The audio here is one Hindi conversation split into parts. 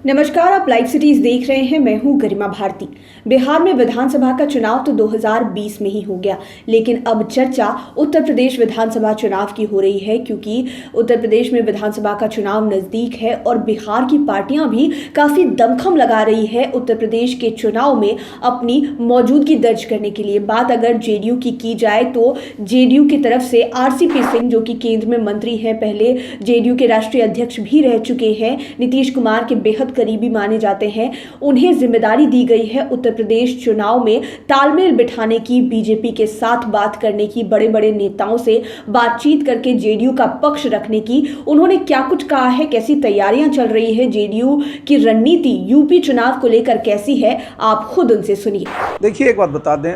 नमस्कार, आप लाइव सिटीज देख रहे हैं। मैं हूं गरिमा भारती। बिहार में विधानसभा का चुनाव तो 2020 में ही हो गया, लेकिन अब चर्चा उत्तर प्रदेश विधानसभा चुनाव की हो रही है, क्योंकि उत्तर प्रदेश में विधानसभा का चुनाव नजदीक है और बिहार की पार्टियां भी काफी दमखम लगा रही है उत्तर प्रदेश के चुनाव में अपनी मौजूदगी दर्ज करने के लिए। बात अगर जेडीयू की जाए तो जेडीयू की तरफ से आरसीपी सिंह, जो कि केंद्र में मंत्री हैं, पहले जेडीयू के राष्ट्रीय अध्यक्ष भी रह चुके हैं, नीतीश कुमार के बेहद करीबी माने जाते हैं, उन्हें जिम्मेदारी दी गई है उत्तर प्रदेश चुनाव में तालमेल बिठाने की, बीजेपी के साथ बात करने की, बड़े बड़े नेताओं से बातचीत करके जेडीयू का पक्ष रखने की। उन्होंने क्या कुछ कहा है, कैसी तैयारियां चल रही है, जेडीयू की रणनीति यूपी चुनाव को लेकर कैसी है, आप खुद उनसे सुनिए। देखिए, एक बात बता दें,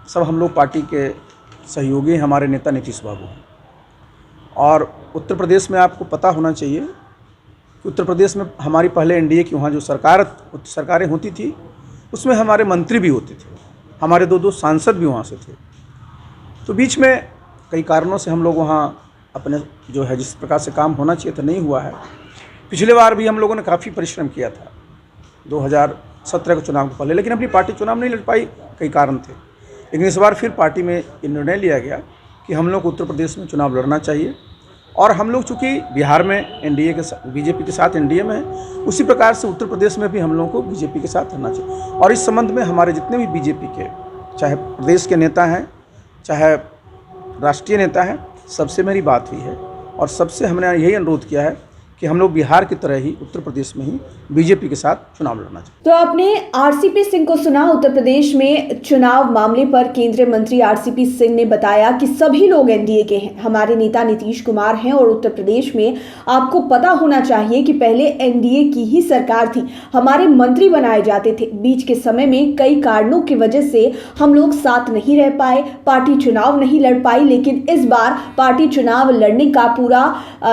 सब हम लोग पार्टी के सहयोगी हमारे नेता नीतीश बाबू हैं, और उत्तर प्रदेश में आपको पता होना चाहिए कि उत्तर प्रदेश में हमारी पहले एनडीए की वहाँ जो सरकारें होती थी, उसमें हमारे मंत्री भी होते थे, हमारे दो सांसद भी वहाँ से थे। तो बीच में कई कारणों से हम लोग वहाँ अपने जो है जिस प्रकार से काम होना चाहिए था नहीं हुआ है। पिछले बार भी हम लोगों ने काफ़ी परिश्रम किया था 2017 के चुनाव के पहले, लेकिन अपनी पार्टी चुनाव नहीं लड़ पाई, कई कारण थे। लेकिन इस बार फिर पार्टी में ये निर्णय लिया गया कि हम लोग उत्तर प्रदेश में चुनाव लड़ना चाहिए, और हम लोग चूँकि बिहार में एनडीए के बीजेपी के साथ एनडीए में है, उसी प्रकार से उत्तर प्रदेश में भी हम लोगों को बीजेपी के साथ रहना चाहिए। और इस संबंध में हमारे जितने भी बीजेपी के चाहे प्रदेश के नेता हैं, चाहे राष्ट्रीय नेता हैं, सबसे मेरी बात हुई है और सबसे हमने यही अनुरोध किया है कि हम लोग बिहार की तरह ही उत्तर प्रदेश में ही बीजेपी के साथ चुनाव लड़ना चाहिए। तो आपने आरसीपी सिंह को सुना। उत्तर प्रदेश में चुनाव मामले पर केंद्रीय मंत्री आरसीपी सिंह ने बताया कि सभी लोग एनडीए के हैं, हमारे नेता नीतीश कुमार हैं, और उत्तर प्रदेश में आपको पता होना चाहिए कि पहले एनडीए की ही सरकार थी, हमारे मंत्री बनाए जाते थे। बीच के समय में कई कारणों की वजह से हम लोग साथ नहीं रह पाए, पार्टी चुनाव नहीं लड़ पाई, लेकिन इस बार पार्टी चुनाव लड़ने का पूरा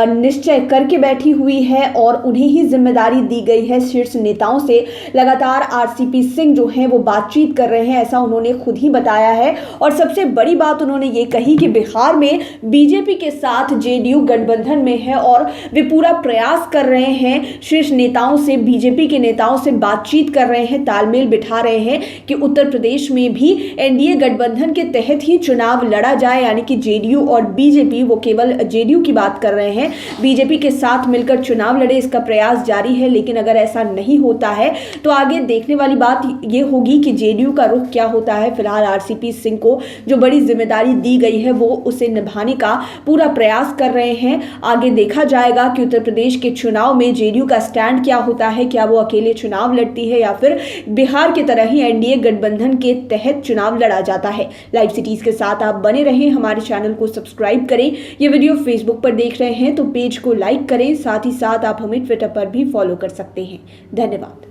निश्चय करके बैठी हुई है और उन्हें ही जिम्मेदारी दी गई है। शीर्ष नेताओं से लगातार आरसीपी सिंह जो हैं वो बातचीत कर रहे हैं, ऐसा उन्होंने खुद ही बताया है। और सबसे बड़ी बात उन्होंने ये कही कि बिहार में बीजेपी के साथ जेडीयू गठबंधन में है और वे पूरा प्रयास कर रहे हैं, शीर्ष नेताओं से, बीजेपी के नेताओं से बातचीत कर रहे हैं, तालमेल बिठा रहे हैं कि उत्तर प्रदेश में भी एनडीए गठबंधन के तहत ही चुनाव लड़ा जाए, यानी कि जेडीयू और बीजेपी, वो केवल जेडीयू की बात कर रहे हैं, बीजेपी के साथ मिलकर चुनाव लड़े, इसका प्रयास जारी है। लेकिन अगर ऐसा नहीं होता है तो आगे देखने वाली बात यह होगी कि जेडीयू का रुख क्या होता है। फिलहाल आरसीपी सिंह को जो बड़ी जिम्मेदारी दी गई है वो उसे निभाने का पूरा प्रयास कर रहे हैं। आगे देखा जाएगा कि उत्तर प्रदेश के चुनाव में जेडीयू का स्टैंड क्या होता है, क्या वो अकेले चुनाव लड़ती है या फिर बिहार की तरह ही एनडीए गठबंधन के तहत चुनाव लड़ा जाता है। लाइव सिटीज के साथ आप बने रहें, हमारे चैनल को सब्सक्राइब करें। ये वीडियो फेसबुक पर देख रहे हैं तो पेज को लाइक करें, साथ ही साथ आप हमें ट्विटर पर भी फॉलो कर सकते हैं। धन्यवाद।